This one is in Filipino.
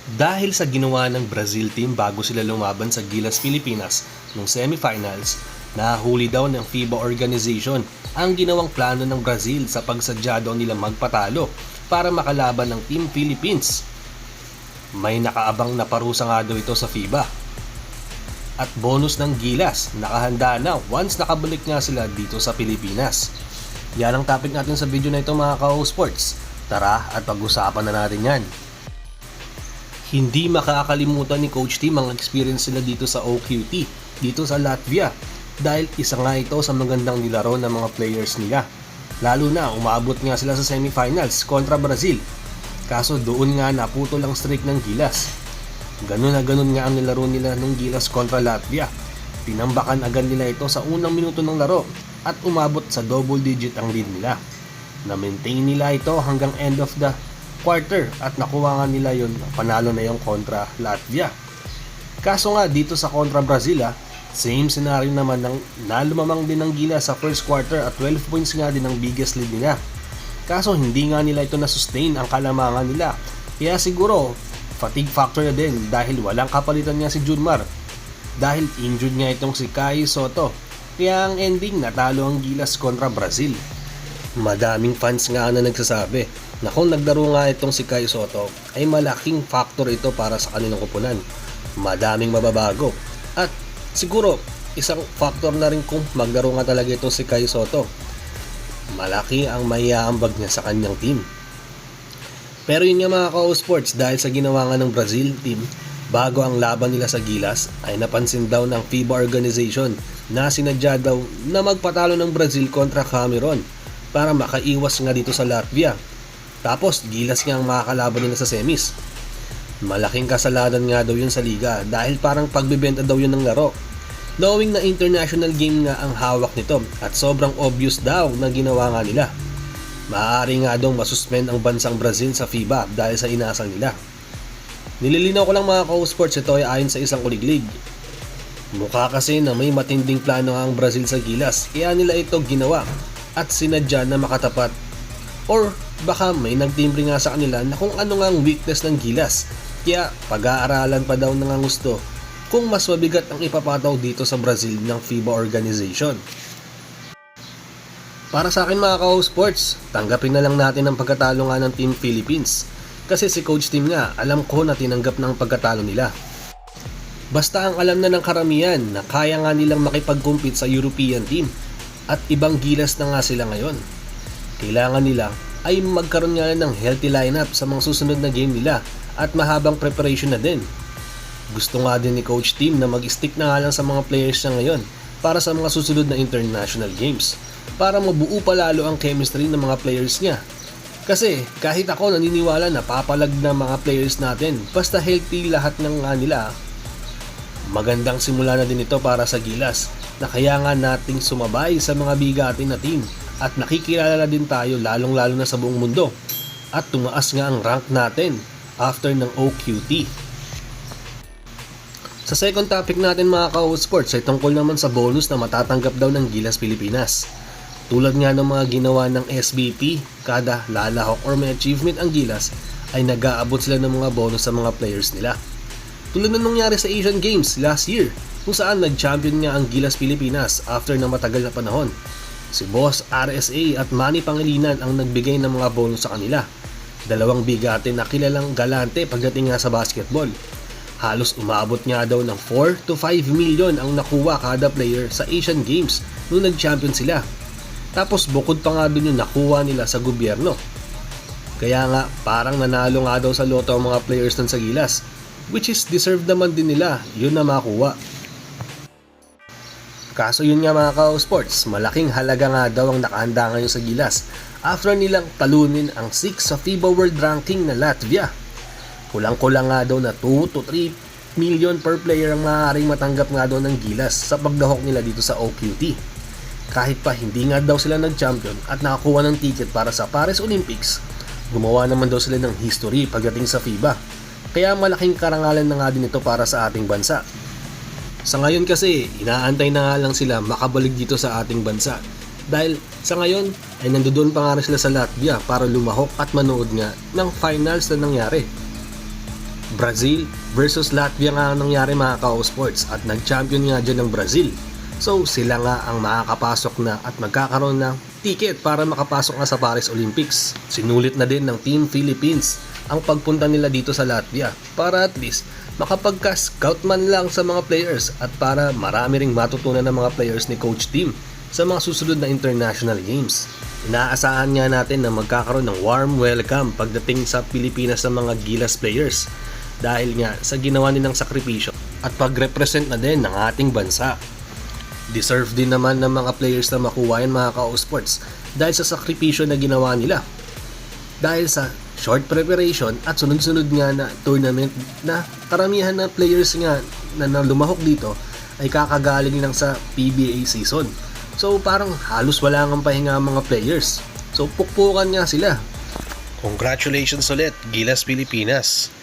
Dahil sa ginawa ng Brazil team bago sila lumaban sa Gilas Pilipinas noong semifinals, nahuli daw ng FIBA organization ang ginawang plano ng Brazil sa pagsadya daw nila magpatalo para makalaban ng Team Philippines. May nakaabang na parusa nga daw ito sa FIBA. At bonus ng Gilas, nakahanda na once nakabalik nga sila dito sa Pilipinas. Yan ang topic natin sa video na ito mga ka-sports. Tara at pag-usapan na natin yan. Hindi makakalimutan ni Coach Tim ang experience nila dito sa OQT, dito sa Latvia. Dahil isa nga ito sa magandang nilaro ng mga players nila. Lalo na umabot nga sila sa semifinals kontra Brazil. Kaso doon nga naputol ang streak ng Gilas. Ganun na ganun nga ang nilaro nila ng Gilas kontra Latvia. Tinambakan agad nila ito sa unang minuto ng laro at umabot sa double digit ang lead nila. Na-maintain nila ito hanggang end of the quarter at nakuha nga nila yun, panalo na yung kontra Latvia. Kaso nga dito sa kontra Brazil same scenario naman ng nalumamang din ng Gilas sa first quarter at 12 points nga din ang biggest lead nila. Kaso hindi nga nila ito na-sustain ang kalamangan nila. Kaya siguro fatigue factor na din dahil walang kapalitan nga si Junmar. Dahil injured nga itong si Kai Soto. Kaya ang ending natalo ang Gilas kontra Brazil. Madaming fans nga na nagsasabi na kung naglaro nga itong si Kai Soto ay malaking factor ito para sa kanilang kupunan. Madaming mababago. At siguro isang factor na rin kung maglaro nga talaga itong si Kai Soto. Malaki ang maiaambag niya sa kanyang team. Pero yun nga mga ka-sports, dahil sa ginawa nga ng Brazil team bago ang laban nila sa Gilas ay napansin daw ng FIBA organization na sinadya daw na magpatalo ng Brazil kontra Cameroon para makaiwas nga dito sa Latvia. Tapos Gilas nga ang makakalaban nila sa semis. Malaking kasalanan nga daw yun sa liga dahil parang pagbibenta daw yun ng laro. Knowing na international game nga ang hawak nito at sobrang obvious daw na ginawa nga nila. Maaari nga daw masuspend ang bansang Brazil sa FIBA dahil sa inasal nila. Nililinaw ko lang mga ka-sports, ito ay ayon sa isang kuliglig. Mukha kasi na may matinding plano ang Brazil sa Gilas kaya nila ito ginawa at sinadya na makatapat. Or baka may nagtimbre nga sa kanila na kung ano nga ang weakness ng Gilas kaya pag-aaralan pa daw ng gusto kung mas mabigat ang ipapataw dito sa Brazil ng FIBA organization. Para sa akin mga ka-sports, tanggapin na lang natin ang pagkatalo nga ng Team Philippines. Kasi si Coach Tim nga, alam ko na tinanggap ng pagkatalo nila. Basta ang alam na ng karamihan na kaya nga nilang makipag-compete sa European team at ibang Gilas na nga sila ngayon. Kailangan nila ay magkaroon nga ng healthy lineup sa mga susunod na game nila at mahabang preparation na din. Gusto nga din ni Coach Tim na mag-stick na nga lang sa mga players niya ngayon para sa mga susunod na international games para mabuo pa lalo ang chemistry ng mga players niya. Kasi kahit ako naniniwala na papalag na mga players natin basta healthy lahat ng nila. Magandang simula na din ito para sa Gilas na kaya nga nating sumabay sa mga bigatin na team at nakikilala din tayo lalong lalo na sa buong mundo at tumaas nga ang rank natin after ng OQT. Sa second topic natin mga ka-sports ay tungkol naman sa bonus na matatanggap daw ng Gilas Pilipinas. Tulad nga ng mga ginawa ng SBP, kada lalahok or may achievement ang Gilas ay nag-aabot sila ng mga bonus sa mga players nila. Tulad na nangyari sa Asian Games last year kung saan nag-champion nga ang Gilas Pilipinas after ng matagal na panahon. Si Boss RSA at Manny Pangilinan ang nagbigay ng mga bonus sa kanila. Dalawang bigatin na kilalang galante pagdating nga sa basketball. Halos umabot nga daw ng 4 to 5 million ang nakuha kada player sa Asian Games nung nag-champion sila. Tapos bukod pa nga dun yung nakuha nila sa gobyerno. Kaya nga parang nanalo nga daw sa loto ang mga players nun sa Gilas, which is deserved naman din nila yun na makuha. Kaso yun nga mga ka-sports, malaking halaga nga daw ang nakahanda ngayon sa Gilas after nilang talunin ang 6 sa FIBA World Ranking na Latvia. Kulang-kulang nga daw na 2 to 3 million per player ang maaaring matanggap nga daw ng Gilas sa pagdahok nila dito sa OQT. Kahit pa hindi nga daw sila nag-champion at nakakuha ng ticket para sa Paris Olympics, gumawa naman daw sila ng history pagdating sa FIBA. Kaya malaking karangalan na nga din ito para sa ating bansa. Sa ngayon kasi, inaantay na nga lang sila makabalik dito sa ating bansa. Dahil sa ngayon ay nandoon pa nga rin sila sa Latvia para lumahok at manood nga ng finals na nangyari. Brazil versus Latvia nga ang nangyari mga ka-sports at nag-champion nga dyan ng Brazil. So sila nga ang makakapasok na at magkakaroon ng ticket para makapasok nga sa Paris Olympics. Sinulit na din ng Team Philippines ang pagpunta nila dito sa Latvia para at least makapagka-scout man lang sa mga players at para marami ring matutunan ng mga players ni Coach Tim sa mga susunod na international games. Inaasahan nga natin na magkakaroon ng warm welcome pagdating sa Pilipinas sa mga Gilas players dahil nga sa ginawa nilang sakripisyo at pag-represent na din ng ating bansa. Deserve din naman ng mga players na makuha yan mga ka-sports dahil sa sakripisyo na ginawa nila. Dahil sa short preparation at sunod-sunod nga na tournament na karamihan na players nga na lumahok dito ay kakagaling lang sa PBA season. So parang halos wala ngang pahinga ang mga players. So pukpukan nga sila. Congratulations ulit, Gilas Pilipinas!